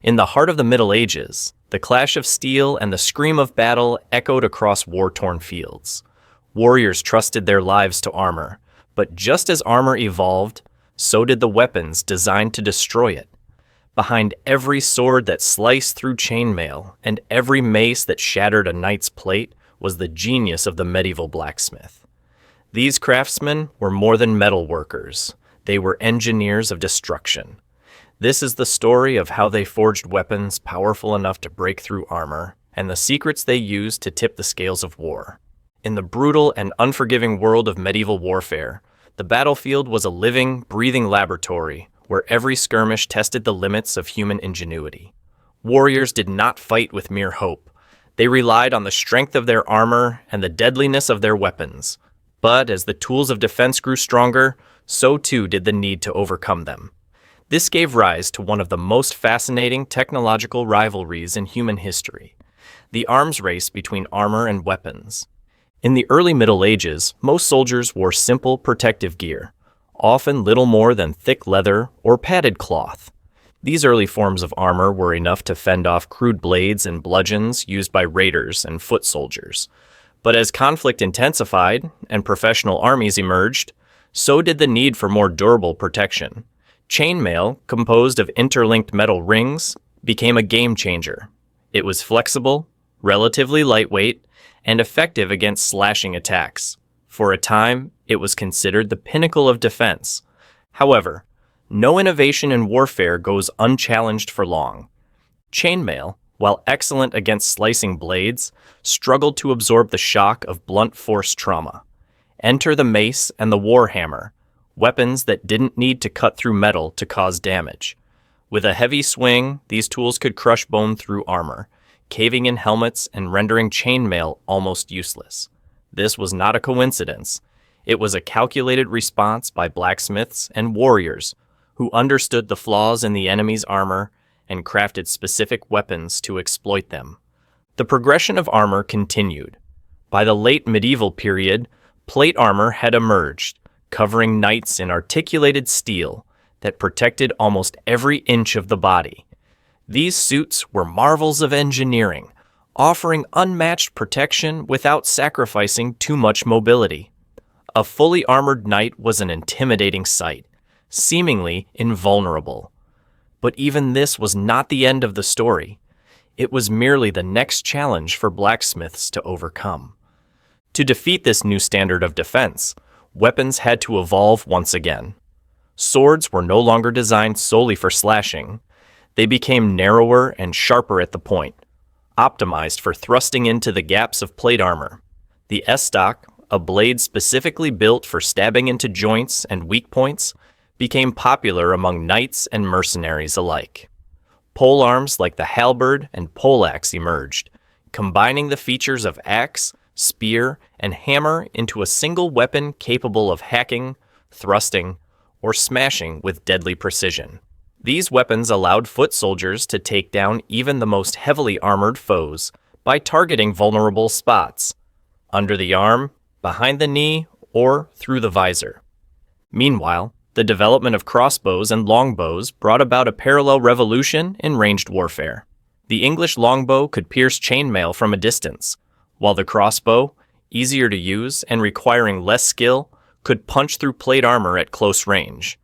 In the heart of the Middle Ages, the clash of steel and the scream of battle echoed across war-torn fields. Warriors trusted their lives to armor, but just as armor evolved, so did the weapons designed to destroy it. Behind every sword that sliced through chainmail and every mace that shattered a knight's plate was the genius of the medieval blacksmith. These craftsmen were more than metal workers. They were engineers of destruction. This is the story of how they forged weapons powerful enough to break through armor, and the secrets they used to tip the scales of war. In the brutal and unforgiving world of medieval warfare, the battlefield was a living, breathing laboratory where every skirmish tested the limits of human ingenuity. Warriors did not fight with mere hope. They relied on the strength of their armor and the deadliness of their weapons. But as the tools of defense grew stronger, so too did the need to overcome them. This gave rise to one of the most fascinating technological rivalries in human history, the arms race between armor and weapons. In the early Middle Ages, most soldiers wore simple protective gear, often little more than thick leather or padded cloth. These early forms of armor were enough to fend off crude blades and bludgeons used by raiders and foot soldiers. But as conflict intensified and professional armies emerged, so did the need for more durable protection. Chainmail, composed of interlinked metal rings, became a game changer. It was flexible, relatively lightweight, and effective against slashing attacks. For a time, it was considered the pinnacle of defense. However, no innovation in warfare goes unchallenged for long. Chainmail, while excellent against slicing blades, struggled to absorb the shock of blunt force trauma. Enter the mace and the warhammer, weapons that didn't need to cut through metal to cause damage. With a heavy swing, these tools could crush bone through armor, caving in helmets and rendering chainmail almost useless. This was not a coincidence. It was a calculated response by blacksmiths and warriors who understood the flaws in the enemy's armor and crafted specific weapons to exploit them. The progression of armor continued. By the late medieval period, plate armor had emerged, covering knights in articulated steel that protected almost every inch of the body. These suits were marvels of engineering, offering unmatched protection without sacrificing too much mobility. A fully armored knight was an intimidating sight, seemingly invulnerable. But even this was not the end of the story. It was merely the next challenge for blacksmiths to overcome. To defeat this new standard of defense, weapons had to evolve once again. Swords were no longer designed solely for slashing. They became narrower and sharper at the point, optimized for thrusting into the gaps of plate armor. The estoc, a blade specifically built for stabbing into joints and weak points, became popular among knights and mercenaries alike. Polearms like the halberd and poleaxe emerged, combining the features of axe, spear, and hammer into a single weapon capable of hacking, thrusting, or smashing with deadly precision. These weapons allowed foot soldiers to take down even the most heavily armored foes by targeting vulnerable spots, under the arm, behind the knee, or through the visor. Meanwhile, the development of crossbows and longbows brought about a parallel revolution in ranged warfare. The English longbow could pierce chainmail from a distance, while the crossbow, easier to use and requiring less skill, could punch through plate armor at close range.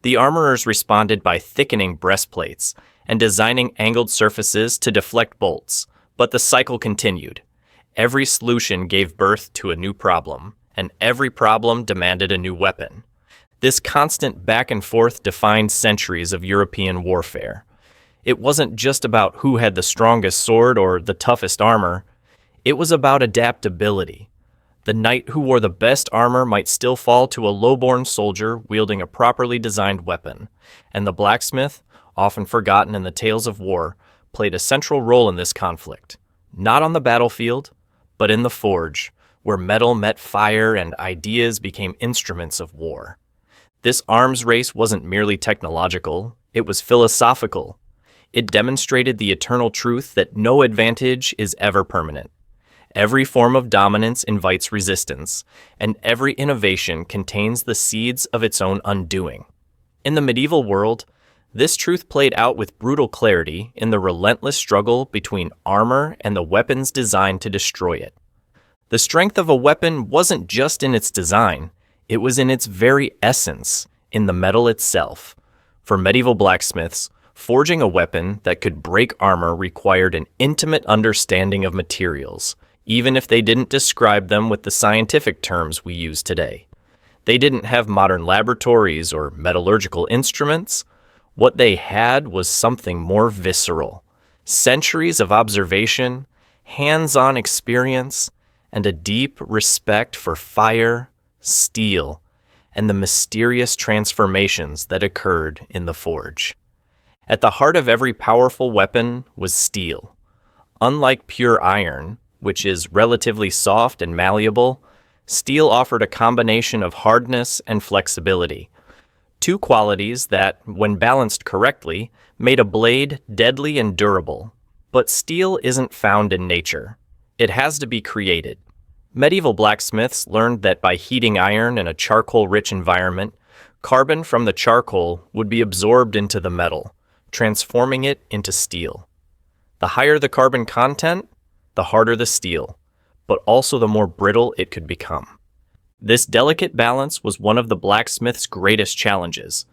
The armorers responded by thickening breastplates and designing angled surfaces to deflect bolts, but the cycle continued. Every solution gave birth to a new problem, and every problem demanded a new weapon. This constant back and forth defined centuries of European warfare. It wasn't just about who had the strongest sword or the toughest armor. It was about adaptability. The knight who wore the best armor might still fall to a low-born soldier wielding a properly designed weapon, and the blacksmith, often forgotten in the tales of war, played a central role in this conflict, not on the battlefield, but in the forge, where metal met fire and ideas became instruments of war. This arms race wasn't merely technological, it was philosophical. It demonstrated the eternal truth that no advantage is ever permanent. Every form of dominance invites resistance, and every innovation contains the seeds of its own undoing. In the medieval world, This truth played out with brutal clarity in the relentless struggle between armor and the weapons designed to destroy it. The strength of a weapon wasn't just in its design, it was in its very essence, in the metal itself. For medieval blacksmiths, forging a weapon that could break armor required an intimate understanding of materials, even if they didn't describe them with the scientific terms we use today. They didn't have modern laboratories or metallurgical instruments. What they had was something more visceral. Centuries of observation, hands-on experience, and a deep respect for fire, steel, and the mysterious transformations that occurred in the forge. At the heart of every powerful weapon was steel. Unlike pure iron, which is relatively soft and malleable, steel offered a combination of hardness and flexibility. Two qualities that, when balanced correctly, made a blade deadly and durable. But steel isn't found in nature. It has to be created. Medieval blacksmiths learned that by heating iron in a charcoal-rich environment, carbon from the charcoal would be absorbed into the metal, transforming it into steel. The higher the carbon content, the harder the steel, but also the more brittle it could become. This delicate balance was one of the blacksmith's greatest challenges.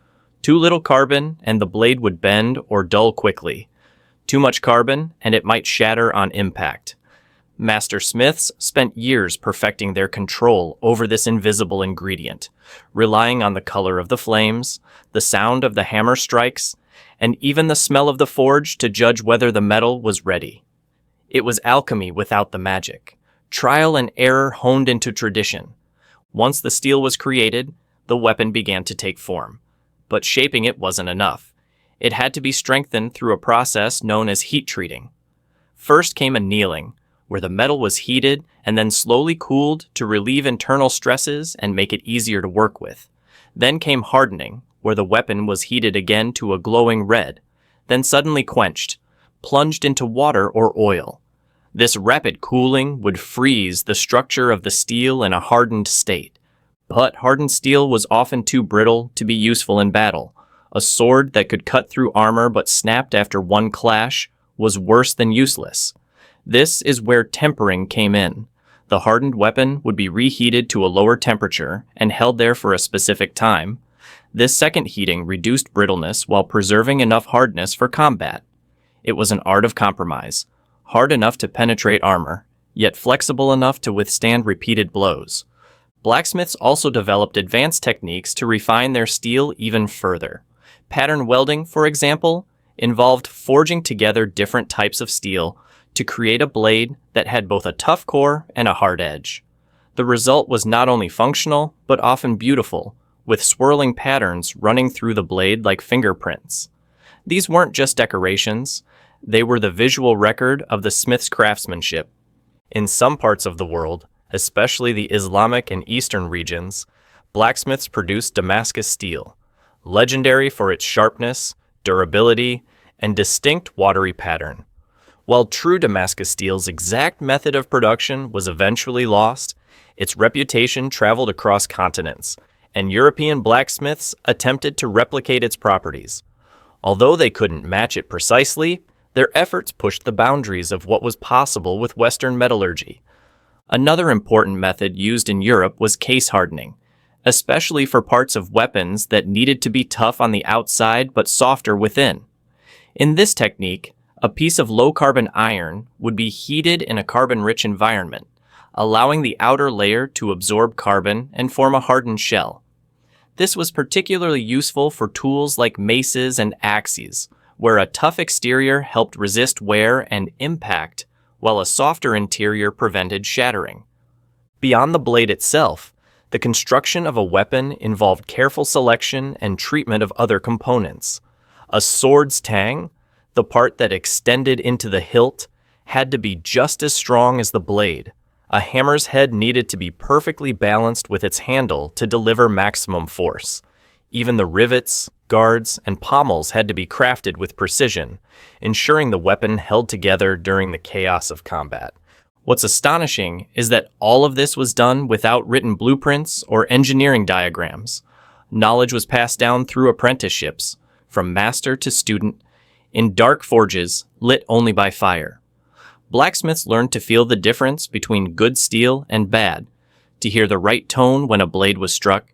Too little carbon and the blade would bend or dull quickly. Too much carbon and it might shatter on impact. Master smiths spent years perfecting their control over this invisible ingredient, relying on the color of the flames, the sound of the hammer strikes, and even the smell of the forge to judge whether the metal was ready. It was alchemy without the magic, trial and error honed into tradition. Once the steel was created, the weapon began to take form. But shaping it wasn't enough. It had to be strengthened through a process known as heat treating. First came annealing, where the metal was heated and then slowly cooled to relieve internal stresses and make it easier to work with. Then came hardening, where the weapon was heated again to a glowing red, then suddenly quenched, plunged into water or oil. This rapid cooling would freeze the structure of the steel in a hardened state. But hardened steel was often too brittle to be useful in battle. A sword that could cut through armor but snapped after one clash was worse than useless. This is where tempering came in. The hardened weapon would be reheated to a lower temperature and held there for a specific time. This second heating reduced brittleness while preserving enough hardness for combat. It was an art of compromise, hard enough to penetrate armor, yet flexible enough to withstand repeated blows. Blacksmiths also developed advanced techniques to refine their steel even further. Pattern welding, for example, involved forging together different types of steel to create a blade that had both a tough core and a hard edge. The result was not only functional, but often beautiful, with swirling patterns running through the blade like fingerprints. These weren't just decorations, they were the visual record of the smith's craftsmanship. In some parts of the world, especially the Islamic and Eastern regions, blacksmiths produced Damascus steel, legendary for its sharpness, durability, and distinct watery pattern. While true Damascus steel's exact method of production was eventually lost, its reputation traveled across continents, and European blacksmiths attempted to replicate its properties. Although they couldn't match it precisely, their efforts pushed the boundaries of what was possible with Western metallurgy. Another important method used in Europe was case hardening, especially for parts of weapons that needed to be tough on the outside but softer within. In this technique, a piece of low-carbon iron would be heated in a carbon-rich environment, allowing the outer layer to absorb carbon and form a hardened shell. This was particularly useful for tools like maces and axes, where a tough exterior helped resist wear and impact, while a softer interior prevented shattering. Beyond the blade itself, the construction of a weapon involved careful selection and treatment of other components. A sword's tang, the part that extended into the hilt, had to be just as strong as the blade. A hammer's head needed to be perfectly balanced with its handle to deliver maximum force. Even the rivets, guards, and pommels had to be crafted with precision, ensuring the weapon held together during the chaos of combat. What's astonishing is that all of this was done without written blueprints or engineering diagrams. Knowledge was passed down through apprenticeships, from master to student, in dark forges lit only by fire. Blacksmiths learned to feel the difference between good steel and bad, to hear the right tone when a blade was struck,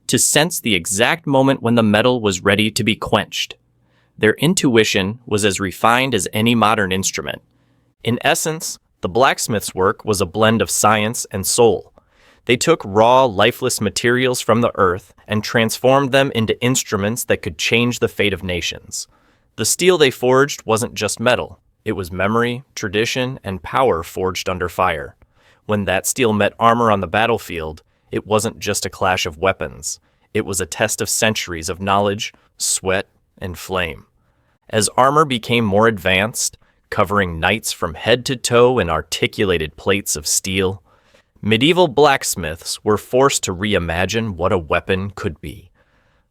to sense the exact moment when the metal was ready to be quenched. Their intuition was as refined as any modern instrument. In essence, the blacksmith's work was a blend of science and soul. They took raw, lifeless materials from the earth and transformed them into instruments that could change the fate of nations. The steel they forged wasn't just metal. It was memory, tradition, and power forged under fire. When that steel met armor on the battlefield, it wasn't just a clash of weapons. It was a test of centuries of knowledge, sweat, and flame. As armor became more advanced, covering knights from head to toe in articulated plates of steel, medieval blacksmiths were forced to reimagine what a weapon could be.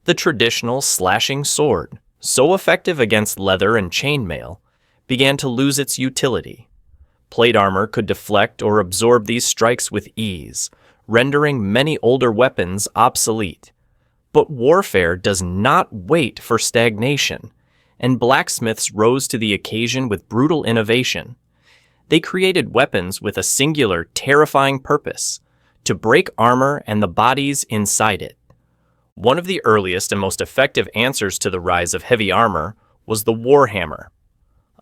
The traditional slashing sword, so effective against leather and chainmail, began to lose its utility. Plate armor could deflect or absorb these strikes with ease, rendering many older weapons obsolete. But warfare does not wait for stagnation, and blacksmiths rose to the occasion with brutal innovation. They created weapons with a singular, terrifying purpose: to break armor and the bodies inside it. One of the earliest and most effective answers to the rise of heavy armor was the warhammer.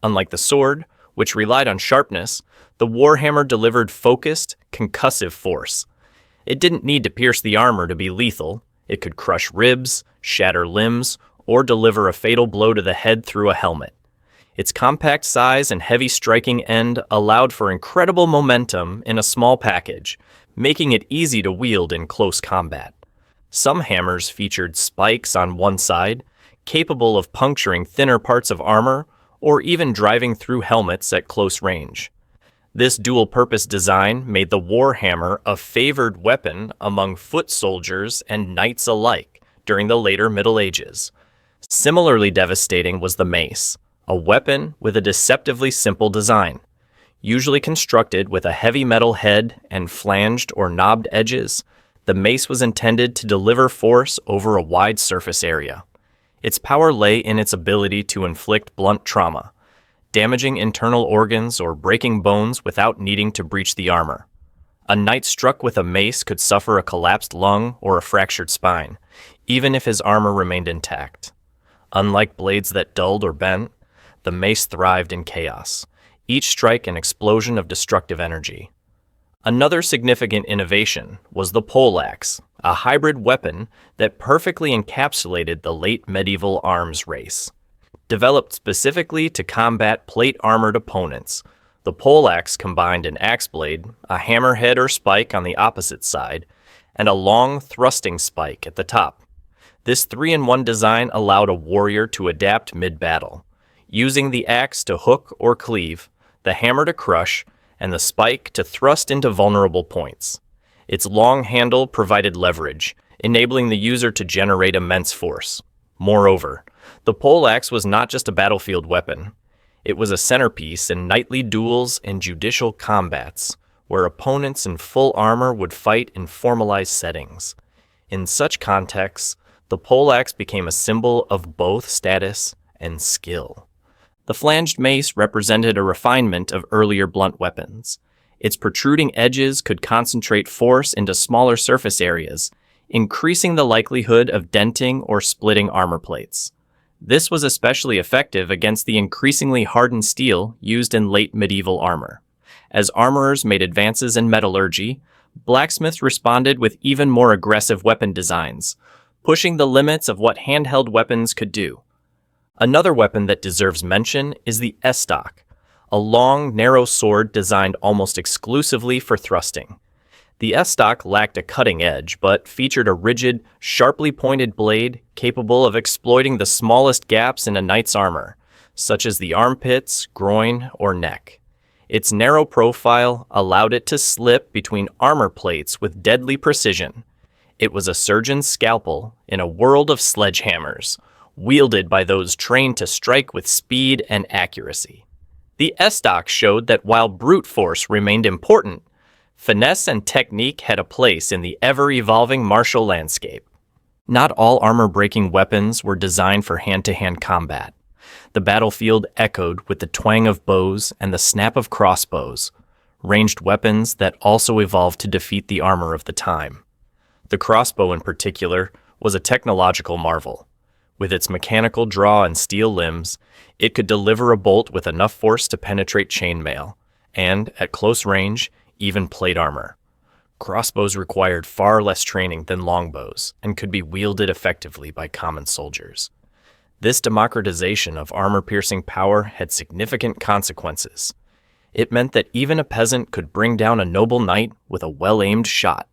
Unlike the sword, which relied on sharpness, the warhammer delivered focused, concussive force. It didn't need to pierce the armor to be lethal. It could crush ribs, shatter limbs, or deliver a fatal blow to the head through a helmet. Its compact size and heavy striking end allowed for incredible momentum in a small package, making it easy to wield in close combat. Some hammers featured spikes on one side, capable of puncturing thinner parts of armor or even driving through helmets at close range. This dual-purpose design made the warhammer a favored weapon among foot soldiers and knights alike during the later Middle Ages. Similarly devastating was the mace, a weapon with a deceptively simple design. Usually constructed with a heavy metal head and flanged or knobbed edges, the mace was intended to deliver force over a wide surface area. Its power lay in its ability to inflict blunt trauma, damaging internal organs or breaking bones without needing to breach the armor. A knight struck with a mace could suffer a collapsed lung or a fractured spine, even if his armor remained intact. Unlike blades that dulled or bent, the mace thrived in chaos, each strike an explosion of destructive energy. Another significant innovation was the poleaxe, a hybrid weapon that perfectly encapsulated the late medieval arms race. Developed specifically to combat plate-armored opponents, the poleaxe combined an axe blade, a hammerhead or spike on the opposite side, and a long thrusting spike at the top. This 3-in-1 design allowed a warrior to adapt mid-battle, using the axe to hook or cleave, the hammer to crush, and the spike to thrust into vulnerable points. Its long handle provided leverage, enabling the user to generate immense force. Moreover, the poleaxe was not just a battlefield weapon. It was a centerpiece in knightly duels and judicial combats, where opponents in full armor would fight in formalized settings. In such contexts, the poleaxe became a symbol of both status and skill. The flanged mace represented a refinement of earlier blunt weapons. Its protruding edges could concentrate force into smaller surface areas, increasing the likelihood of denting or splitting armor plates. This was especially effective against the increasingly hardened steel used in late medieval armor. As armorers made advances in metallurgy, blacksmiths responded with even more aggressive weapon designs, pushing the limits of what handheld weapons could do. Another weapon that deserves mention is the estoc, a long, narrow sword designed almost exclusively for thrusting. The estoc lacked a cutting edge, but featured a rigid, sharply pointed blade capable of exploiting the smallest gaps in a knight's armor, such as the armpits, groin, or neck. Its narrow profile allowed it to slip between armor plates with deadly precision. It was a surgeon's scalpel in a world of sledgehammers, wielded by those trained to strike with speed and accuracy. The estoc showed that while brute force remained important, finesse and technique had a place in the ever-evolving martial landscape. Not all armor-breaking weapons were designed for hand-to-hand combat. The battlefield echoed with the twang of bows and the snap of crossbows, ranged weapons that also evolved to defeat the armor of the time. The crossbow in particular was a technological marvel. With its mechanical draw and steel limbs, it could deliver a bolt with enough force to penetrate chainmail, and, at close range, even plate armor. Crossbows required far less training than longbows and could be wielded effectively by common soldiers. This democratization of armor-piercing power had significant consequences. It meant that even a peasant could bring down a noble knight with a well-aimed shot.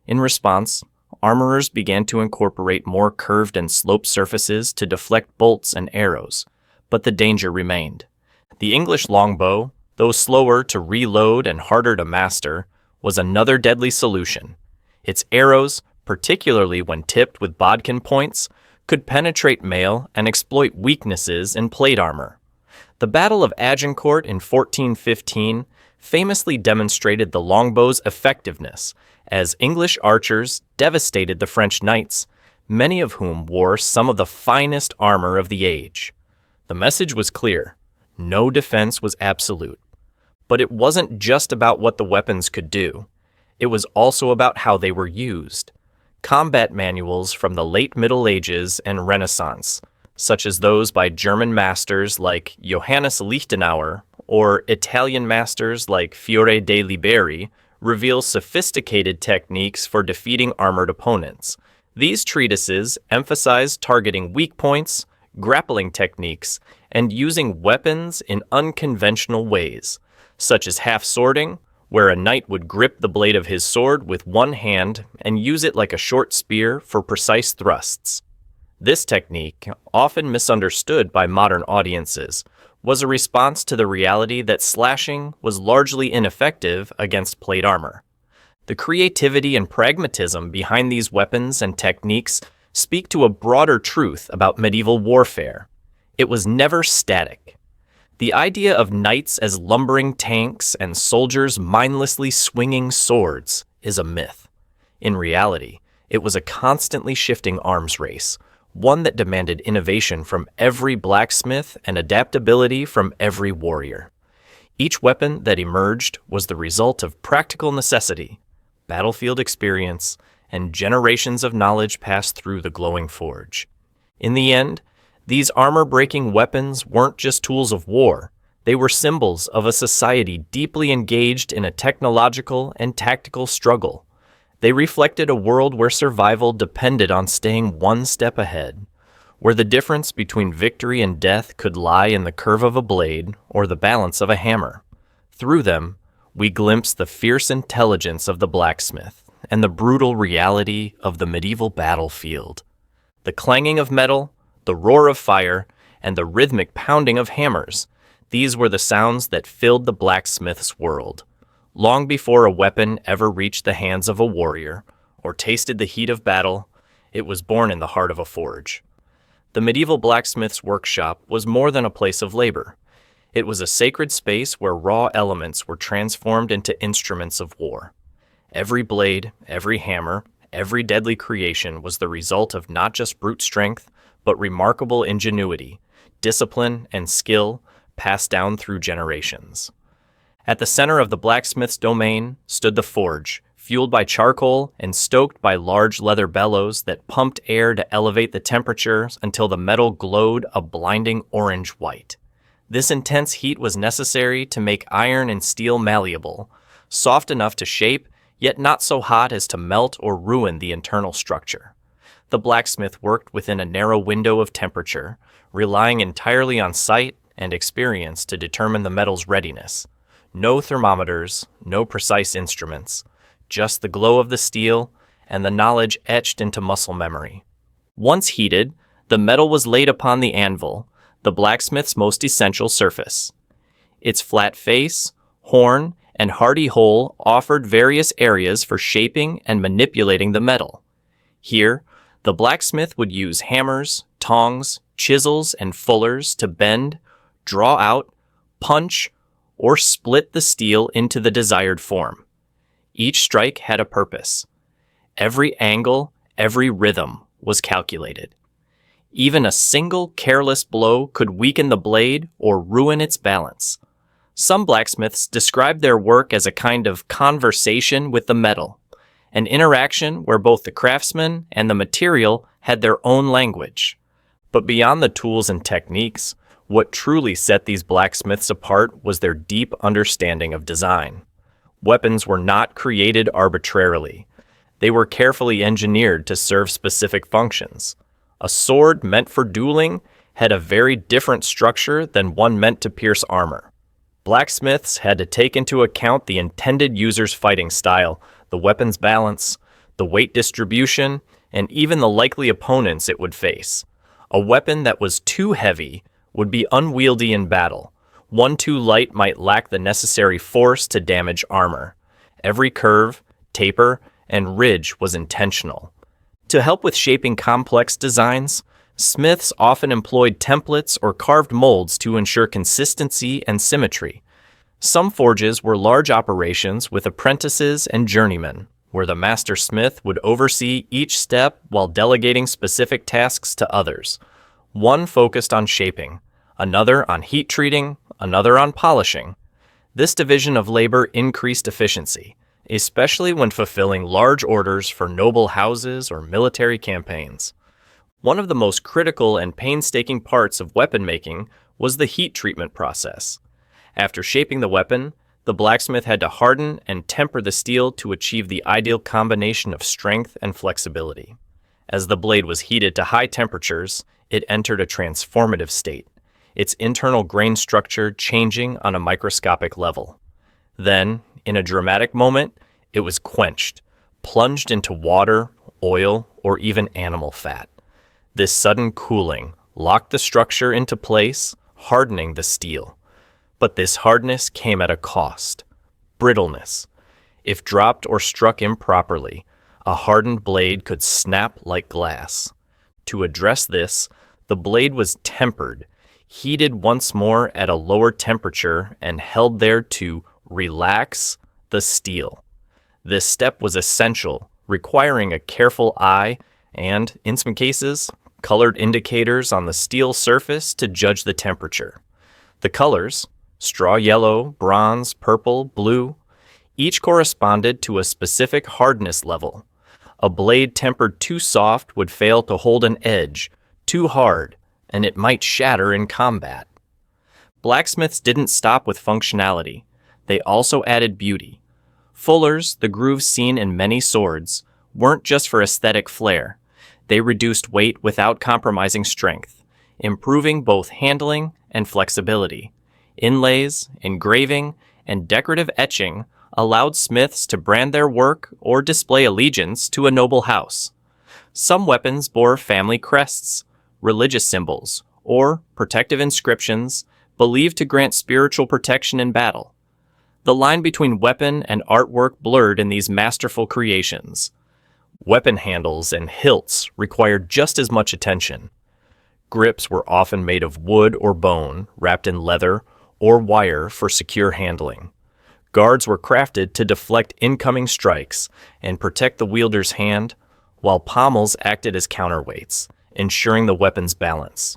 In response, armorers began to incorporate more curved and sloped surfaces to deflect bolts and arrows, but the danger remained. The English longbow, though slower to reload and harder to master, was another deadly solution. Its arrows, particularly when tipped with bodkin points, could penetrate mail and exploit weaknesses in plate armor. The Battle of Agincourt in 1415 famously demonstrated the longbow's effectiveness as English archers devastated the French knights, many of whom wore some of the finest armor of the age. The message was clear: no defense was absolute. But it wasn't just about what the weapons could do. It was also about how they were used. Combat manuals from the late Middle Ages and Renaissance, such as those by German masters like Johannes Lichtenauer or Italian masters like Fiore de' Liberi, reveal sophisticated techniques for defeating armored opponents. These treatises emphasize targeting weak points, grappling techniques, and using weapons in unconventional ways, such as half-swording, where a knight would grip the blade of his sword with one hand and use it like a short spear for precise thrusts. This technique, often misunderstood by modern audiences, was a response to the reality that slashing was largely ineffective against plate armor. The creativity and pragmatism behind these weapons and techniques speak to a broader truth about medieval warfare. It was never static. The idea of knights as lumbering tanks and soldiers mindlessly swinging swords is a myth. In reality, it was a constantly shifting arms race, one that demanded innovation from every blacksmith and adaptability from every warrior. Each weapon that emerged was the result of practical necessity, battlefield experience, and generations of knowledge passed through the glowing forge. In the end, these armor-breaking weapons weren't just tools of war. They were symbols of a society deeply engaged in a technological and tactical struggle. They reflected a world where survival depended on staying one step ahead, where the difference between victory and death could lie in the curve of a blade or the balance of a hammer. Through them, we glimpse the fierce intelligence of the blacksmith and the brutal reality of the medieval battlefield. The clanging of metal, the roar of fire, and the rhythmic pounding of hammers, these were the sounds that filled the blacksmith's world. Long before a weapon ever reached the hands of a warrior, or tasted the heat of battle, it was born in the heart of a forge. The medieval blacksmith's workshop was more than a place of labor. It was a sacred space where raw elements were transformed into instruments of war. Every blade, every hammer, every deadly creation was the result of not just brute strength, but remarkable ingenuity, discipline, and skill passed down through generations. At the center of the blacksmith's domain stood the forge, fueled by charcoal and stoked by large leather bellows that pumped air to elevate the temperature until the metal glowed a blinding orange-white. This intense heat was necessary to make iron and steel malleable, soft enough to shape, yet not so hot as to melt or ruin the internal structure. The blacksmith worked within a narrow window of temperature, relying entirely on sight and experience to determine the metal's readiness. No thermometers, no precise instruments, just the glow of the steel and the knowledge etched into muscle memory. Once heated, the metal was laid upon the anvil, the blacksmith's most essential surface. Its flat face, horn, and hardy hole offered various areas for shaping and manipulating the metal. Here, the blacksmith would use hammers, tongs, chisels, and fullers to bend, draw out, punch, or split the steel into the desired form. Each strike had a purpose. Every angle, every rhythm was calculated. Even a single careless blow could weaken the blade or ruin its balance. Some blacksmiths described their work as a kind of conversation with the metal, an interaction where both the craftsman and the material had their own language. But beyond the tools and techniques, what truly set these blacksmiths apart was their deep understanding of design. Weapons were not created arbitrarily. They were carefully engineered to serve specific functions. A sword meant for dueling had a very different structure than one meant to pierce armor. Blacksmiths had to take into account the intended user's fighting style, the weapon's balance, the weight distribution, and even the likely opponents it would face. A weapon that was too heavy would be unwieldy in battle. One too light might lack the necessary force to damage armor. Every curve, taper, and ridge was intentional. To help with shaping complex designs, smiths often employed templates or carved molds to ensure consistency and symmetry. Some forges were large operations with apprentices and journeymen, where the master smith would oversee each step while delegating specific tasks to others. One focused on shaping, another on heat treating, another on polishing. This division of labor increased efficiency, especially when fulfilling large orders for noble houses or military campaigns. One of the most critical and painstaking parts of weapon making was the heat treatment process. After shaping the weapon, the blacksmith had to harden and temper the steel to achieve the ideal combination of strength and flexibility. As the blade was heated to high temperatures, it entered a transformative state, its internal grain structure changing on a microscopic level. Then, in a dramatic moment, it was quenched, plunged into water, oil, or even animal fat. This sudden cooling locked the structure into place, hardening the steel. But this hardness came at a cost: brittleness. If dropped or struck improperly, a hardened blade could snap like glass. To address this, the blade was tempered, heated once more at a lower temperature, and held there to relax the steel. This step was essential, requiring a careful eye and, in some cases, colored indicators on the steel surface to judge the temperature. The colors, straw yellow, bronze, purple, blue, each corresponded to a specific hardness level. A blade tempered too soft would fail to hold an edge, too hard, and it might shatter in combat. Blacksmiths didn't stop with functionality. They also added beauty. Fullers, the grooves seen in many swords, weren't just for aesthetic flair. They reduced weight without compromising strength, improving both handling and flexibility. Inlays, engraving, and decorative etching allowed smiths to brand their work or display allegiance to a noble house. Some weapons bore family crests, religious symbols, or protective inscriptions believed to grant spiritual protection in battle. The line between weapon and artwork blurred in these masterful creations. Weapon handles and hilts required just as much attention. Grips were often made of wood or bone, wrapped in leather or wire for secure handling. Guards were crafted to deflect incoming strikes and protect the wielder's hand, while pommels acted as counterweights, ensuring the weapon's balance.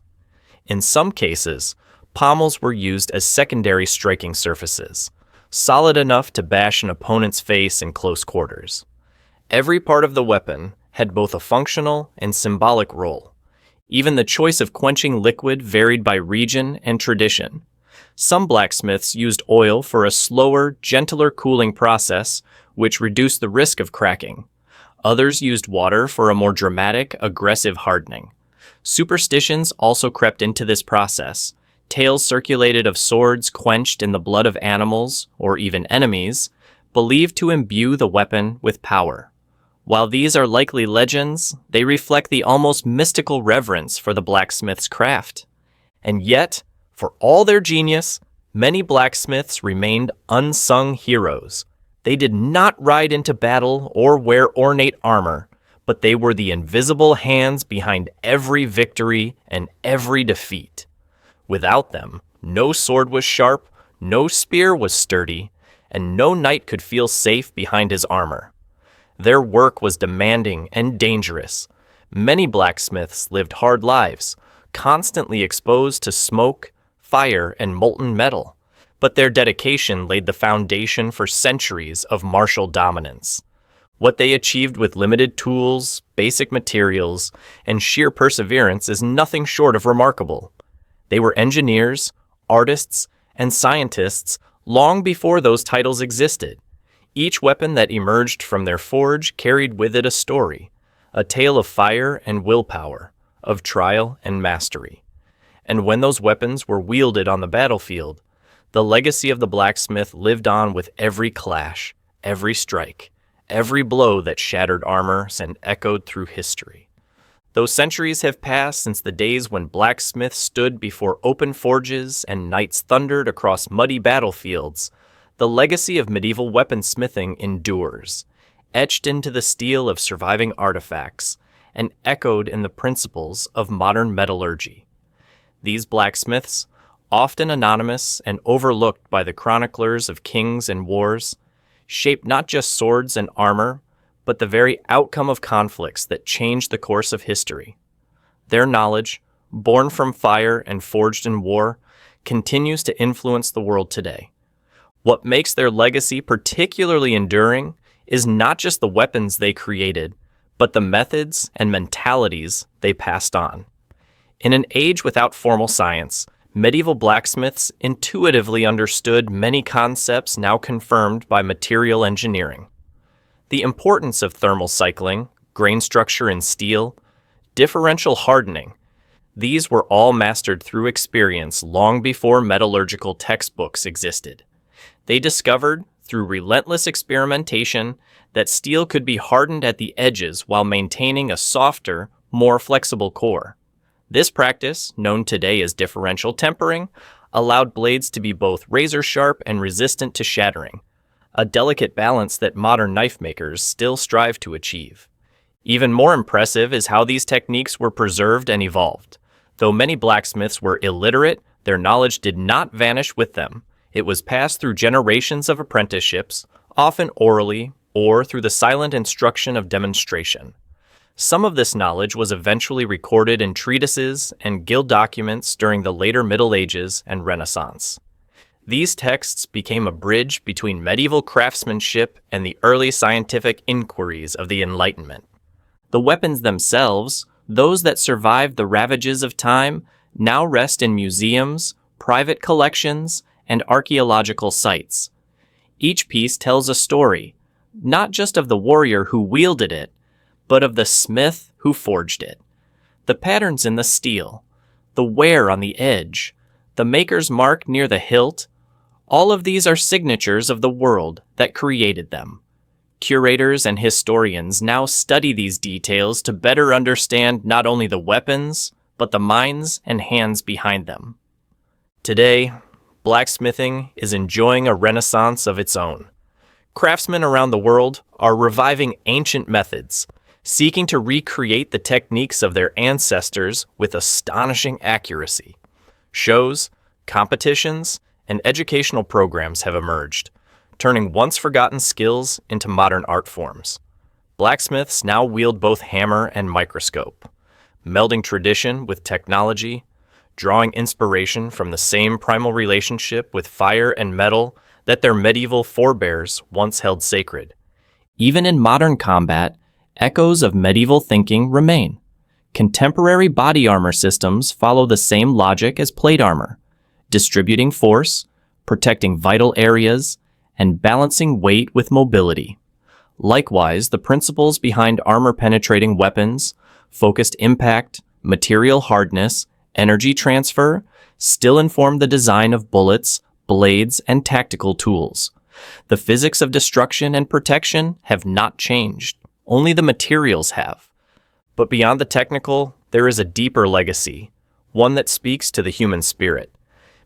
In some cases, pommels were used as secondary striking surfaces, solid enough to bash an opponent's face in close quarters. Every part of the weapon had both a functional and symbolic role. Even the choice of quenching liquid varied by region and tradition. Some blacksmiths used oil for a slower, gentler cooling process, which reduced the risk of cracking. Others used water for a more dramatic, aggressive hardening. Superstitions also crept into this process. Tales circulated of swords quenched in the blood of animals, or even enemies, believed to imbue the weapon with power. While these are likely legends, they reflect the almost mystical reverence for the blacksmith's craft. And yet, for all their genius, many blacksmiths remained unsung heroes. They did not ride into battle or wear ornate armor, but they were the invisible hands behind every victory and every defeat. Without them, no sword was sharp, no spear was sturdy, and no knight could feel safe behind his armor. Their work was demanding and dangerous, Many blacksmiths lived hard lives, constantly exposed to smoke, fire, and molten metal, but their dedication laid the foundation for centuries of martial dominance. What they achieved with limited tools, basic materials, and sheer perseverance is nothing short of remarkable. They were engineers, artists, and scientists long before those titles existed. Each weapon that emerged from their forge carried with it a story, a tale of fire and willpower, of trial and mastery. And when those weapons were wielded on the battlefield, the legacy of the blacksmith lived on with every clash, every strike, every blow that shattered armor and echoed through history. Though centuries have passed since the days when blacksmiths stood before open forges and knights thundered across muddy battlefields, the legacy of medieval weaponsmithing endures, etched into the steel of surviving artifacts and echoed in the principles of modern metallurgy. These blacksmiths, often anonymous and overlooked by the chroniclers of kings and wars, shaped not just swords and armor, but the very outcome of conflicts that changed the course of history. Their knowledge, born from fire and forged in war, continues to influence the world today. What makes their legacy particularly enduring is not just the weapons they created, but the methods and mentalities they passed on. In an age without formal science, medieval blacksmiths intuitively understood many concepts now confirmed by material engineering. The importance of thermal cycling, grain structure in steel, differential hardening, these were all mastered through experience long before metallurgical textbooks existed. They discovered, through relentless experimentation, that steel could be hardened at the edges while maintaining a softer, more flexible core. This practice, known today as differential tempering, allowed blades to be both razor-sharp and resistant to shattering, a delicate balance that modern knife makers still strive to achieve. Even more impressive is how these techniques were preserved and evolved. Though many blacksmiths were illiterate, their knowledge did not vanish with them. It was passed through generations of apprenticeships, often orally or through the silent instruction of demonstration. Some of this knowledge was eventually recorded in treatises and guild documents during the later Middle Ages and Renaissance. These texts became a bridge between medieval craftsmanship and the early scientific inquiries of the Enlightenment. The weapons themselves, those that survived the ravages of time, now rest in museums, private collections, and archaeological sites. Each piece tells a story, not just of the warrior who wielded it, but of the smith who forged it. The patterns in the steel, the wear on the edge, the maker's mark near the hilt, all of these are signatures of the world that created them. Curators and historians now study these details to better understand not only the weapons, but the minds and hands behind them. Today, blacksmithing is enjoying a renaissance of its own. Craftsmen around the world are reviving ancient methods, seeking to recreate the techniques of their ancestors with astonishing accuracy. Shows, competitions, and educational programs have emerged, turning once-forgotten skills into modern art forms. Blacksmiths now wield both hammer and microscope, melding tradition with technology, drawing inspiration from the same primal relationship with fire and metal that their medieval forebears once held sacred. Even in modern combat, echoes of medieval thinking remain. Contemporary body armor systems follow the same logic as plate armor, distributing force, protecting vital areas, and balancing weight with mobility. Likewise, the principles behind armor-penetrating weapons, focused impact, material hardness, energy transfer, still inform the design of bullets, blades, and tactical tools. The physics of destruction and protection have not changed. Only the materials have. But beyond the technical, there is a deeper legacy, one that speaks to the human spirit.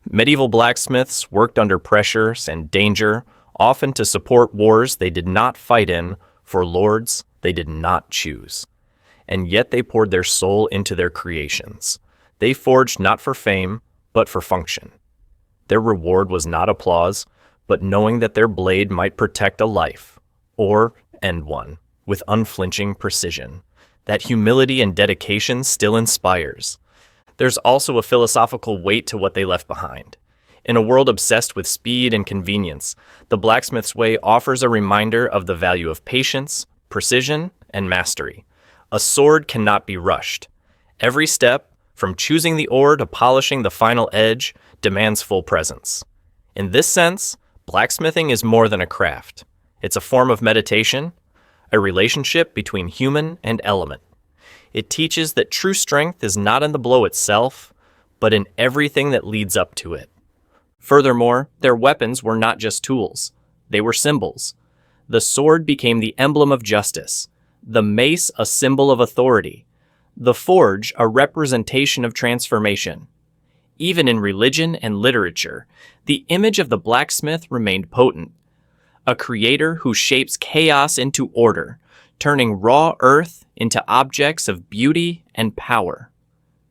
Medieval blacksmiths worked under pressures and danger, often to support wars they did not fight in, for lords they did not choose. And yet they poured their soul into their creations. They forged not for fame, but for function. Their reward was not applause, but knowing that their blade might protect a life, or end one, with unflinching precision. That humility and dedication still inspires. There's also a philosophical weight to what they left behind. In a world obsessed with speed and convenience, the blacksmith's way offers a reminder of the value of patience, precision, and mastery. A sword cannot be rushed. Every step, from choosing the ore to polishing the final edge, demands full presence. In this sense, blacksmithing is more than a craft. It's a form of meditation, a relationship between human and element. It teaches that true strength is not in the blow itself, but in everything that leads up to it. Furthermore, their weapons were not just tools. They were symbols. The sword became the emblem of justice, the mace a symbol of authority, the forge a representation of transformation. Even in religion and literature, the image of the blacksmith remained potent, a creator who shapes chaos into order, turning raw earth into objects of beauty and power.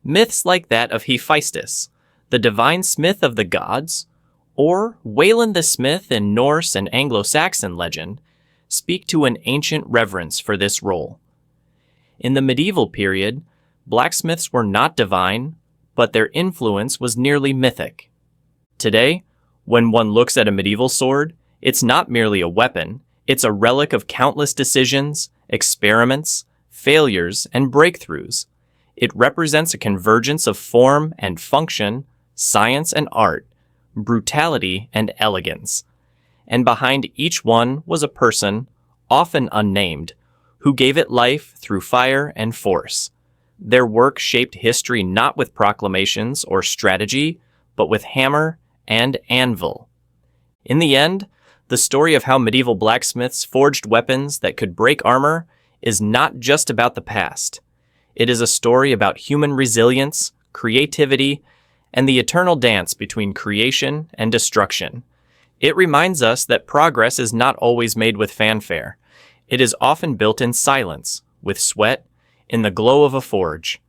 Myths like that of Hephaestus, the divine smith of the gods, or Wayland the Smith in Norse and Anglo-Saxon legend, speak to an ancient reverence for this role. In the medieval period, blacksmiths were not divine, but their influence was nearly mythic. Today, when one looks at a medieval sword, it's not merely a weapon, it's a relic of countless decisions, experiments, failures, and breakthroughs. It represents a convergence of form and function, science and art, brutality and elegance. And behind each one was a person, often unnamed, who gave it life through fire and force. Their work shaped history not with proclamations or strategy, but with hammer and anvil. In the end, the story of how medieval blacksmiths forged weapons that could break armor is not just about the past. It is a story about human resilience, creativity, and the eternal dance between creation and destruction. It reminds us that progress is not always made with fanfare. It is often built in silence, with sweat, in the glow of a forge.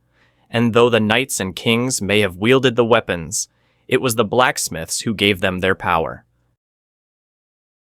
And though the knights and kings may have wielded the weapons, it was the blacksmiths who gave them their power.